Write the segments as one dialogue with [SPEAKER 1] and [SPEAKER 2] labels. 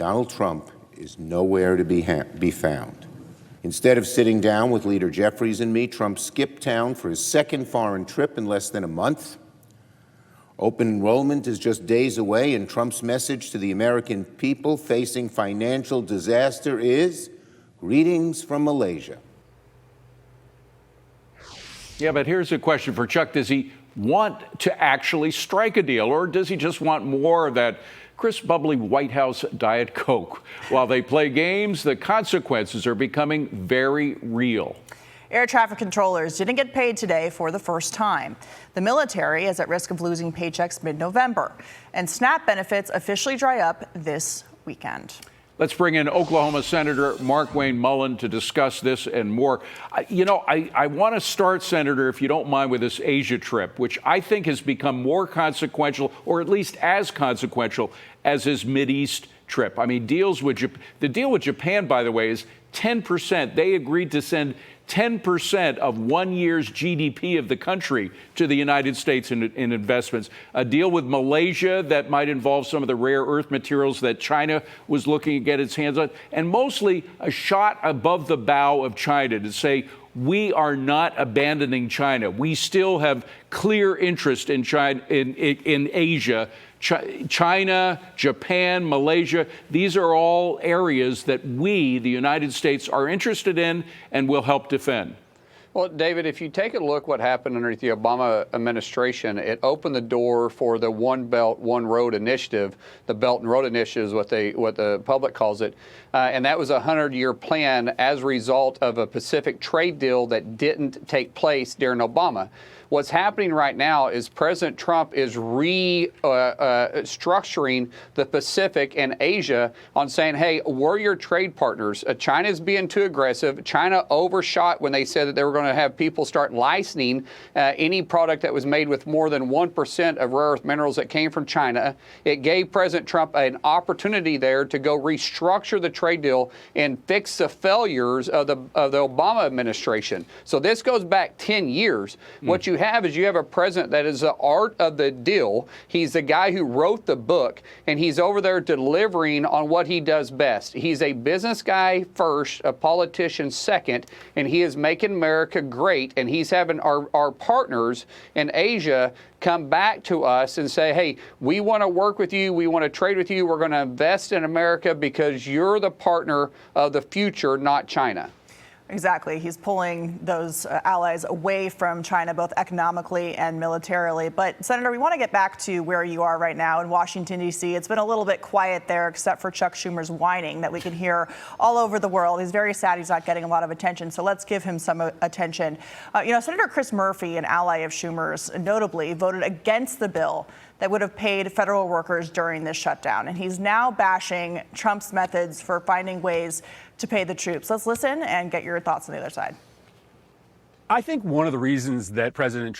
[SPEAKER 1] Donald Trump is nowhere to be found. Instead of sitting down with Leader Jeffries and me, Trump skipped town for his second foreign trip in less than a month. Open enrollment is just days away, and Trump's message to the American people facing financial disaster is greetings from Malaysia.
[SPEAKER 2] Yeah, but here's a question for Chuck. Does he want to actually strike a deal, or does he just want more of that crisp, bubbly White House Diet Coke? While they play games, the consequences are becoming very real.
[SPEAKER 3] Air traffic controllers didn't get paid today for the first time. The military is at risk of losing paychecks mid-November, and SNAP benefits officially dry up this weekend.
[SPEAKER 2] Let's bring in Oklahoma Senator Markwayne Mullin to discuss this and more. I want to start, Senator, if you don't mind, with this Asia trip, which I think has become more consequential, or at least as consequential as his Mideast trip. I mean, the deal with Japan, by the way, is 10%. They agreed to send 10% of 1 year's GDP of the country to the United States in investments. A deal with Malaysia that might involve some of the rare earth materials that China was looking to get its hands on, and mostly a shot above the bow of China to say, we are not abandoning China. We still have clear interest in China, in Asia. China, Japan, Malaysia, these are all areas that we, the United States, are interested in and will help defend.
[SPEAKER 4] Well, David, if you take a look what happened underneath the Obama administration, it opened the door for the One Belt, One Road initiative. The Belt and Road Initiative is what the public calls it. And that was a 100-year plan as a result of a Pacific trade deal that didn't take place during Obama. What's happening right now is President Trump is restructuring the Pacific and Asia on saying, hey, we're your trade partners. China's being too aggressive. China overshot when they said that they were going to have people start licensing any product that was made with more than 1% of rare earth minerals that came from China. It gave President Trump an opportunity there to go restructure the trade deal and fix the failures of the Obama administration. So this goes back 10 years. What you have a president that is the art of the deal. He's the guy who wrote the book, and he's over there delivering on what he does best. He's a business guy first, a politician second, and he is making America great. And he's having our partners in Asia come back to us and say, hey, we want to work with you. We want to trade with you. We're going to invest in America because you're the partner of the future, not China.
[SPEAKER 3] Exactly. He's pulling those allies away from China, both economically and militarily. But, Senator, we want to get back to where you are right now in Washington, D.C. It's been a little bit quiet there, except for Chuck Schumer's whining that we can hear all over the world. He's very sad he's not getting a lot of attention, so let's give him some attention. Senator Chris Murphy, an ally of Schumer's, notably voted against the bill that would have paid federal workers during this shutdown. And he's now bashing Trump's methods for finding ways to pay the troops. Let's listen and get your thoughts on the other side.
[SPEAKER 5] I think one of the reasons that President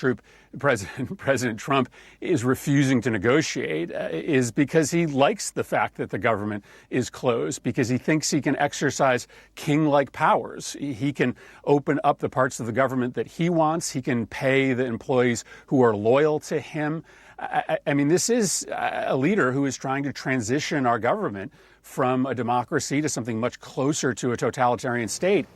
[SPEAKER 5] Trump is refusing to negotiate is because he likes the fact that the government is closed, because he thinks he can exercise king-like powers. He can open up the parts of the government that he wants. He can pay the employees who are loyal to him. I mean, this is a leader who is trying to transition our government from a democracy to something much closer to a totalitarian state.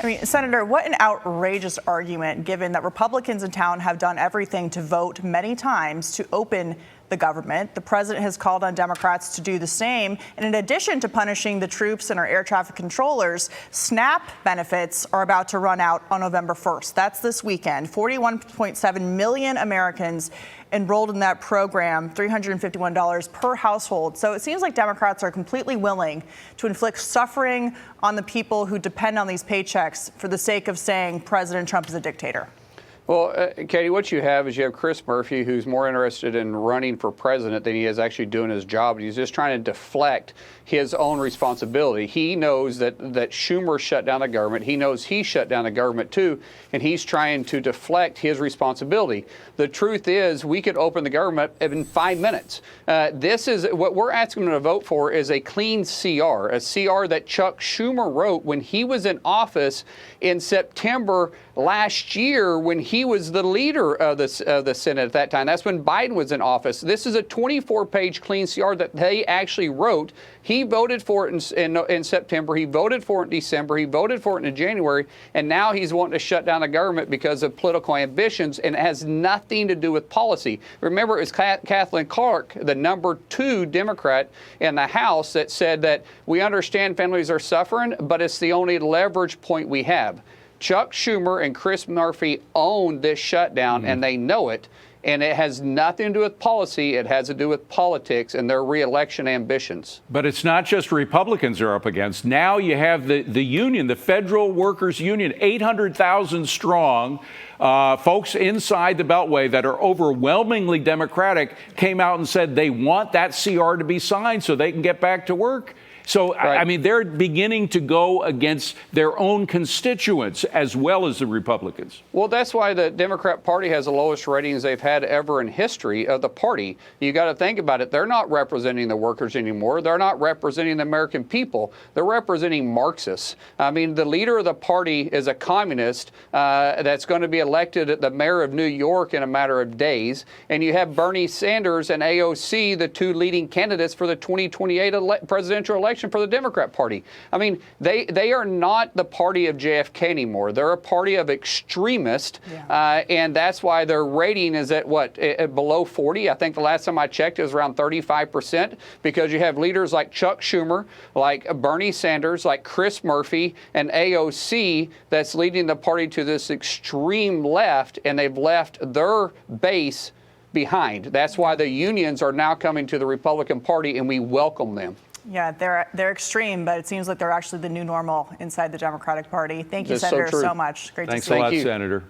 [SPEAKER 3] I mean, Senator, what an outrageous argument, given that Republicans in town have done everything to vote many times to open the government. The president has called on Democrats to do the same. And in addition to punishing the troops and our air traffic controllers, SNAP benefits are about to run out on November 1st. That's this weekend. 41.7 million Americans enrolled in that program, $351 per household. So it seems like Democrats are completely willing to inflict suffering on the people who depend on these paychecks for the sake of saying President Trump is a dictator.
[SPEAKER 4] Well, Katie, what you have is you have Chris Murphy, who's more interested in running for president than he is actually doing his job. He's just trying to deflect his own responsibility. He knows that Schumer shut down the government. He knows he shut down the government, too, and he's trying to deflect his responsibility. The truth is we could open the government in 5 minutes. This is what we're asking them to vote for is a clean CR, a CR that Chuck Schumer wrote when he was in office in September last year when he was the leader of the Senate at that time. That's when Biden was in office. This is a 24-page clean CR that they actually wrote. He voted for it in September. He voted for it in December. He voted for it in January. And now he's wanting to shut down the government because of political ambitions, and it has nothing to do with policy. Remember, it was Kathleen Clark, the #2 Democrat in the House, that said that we understand families are suffering, but it's the only leverage point we have. Chuck Schumer and Chris Murphy own this shutdown, and they know it. And it has nothing to do with policy. It has to do with politics and their reelection ambitions.
[SPEAKER 2] But it's not just Republicans are up against. Now you have the union, the Federal Workers Union, 800,000 strong, folks inside the Beltway that are overwhelmingly Democratic, came out and said they want that CR to be signed so they can get back to work. So,
[SPEAKER 4] right.
[SPEAKER 2] I mean, they're beginning to go against their own constituents as well as the Republicans.
[SPEAKER 4] Well, that's why the Democrat Party has the lowest ratings they've had ever in history of the party. You got to think about it. They're not representing the workers anymore. They're not representing the American people. They're representing Marxists. I mean, the leader of the party is a communist that's going to be elected at the mayor of New York in a matter of days. And you have Bernie Sanders and AOC, the two leading candidates for the 2028 presidential election for the Democrat Party. I mean, they are not the party of JFK anymore. They're a party of extremists, and that's why their rating is at below 40. I think the last time I checked it was around 35%, because you have leaders like Chuck Schumer, like Bernie Sanders, like Chris Murphy, and AOC that's leading the party to this extreme left, and they've left their base behind. That's why the unions are now coming to the Republican Party, and we welcome them.
[SPEAKER 3] Yeah, they're extreme, but it seems like they're actually the new normal inside the Democratic Party. Thank you,
[SPEAKER 4] That's so
[SPEAKER 3] Senator,
[SPEAKER 4] true.
[SPEAKER 3] so much. Great
[SPEAKER 2] Thanks
[SPEAKER 3] to see
[SPEAKER 2] a lot,
[SPEAKER 4] you.
[SPEAKER 2] Senator.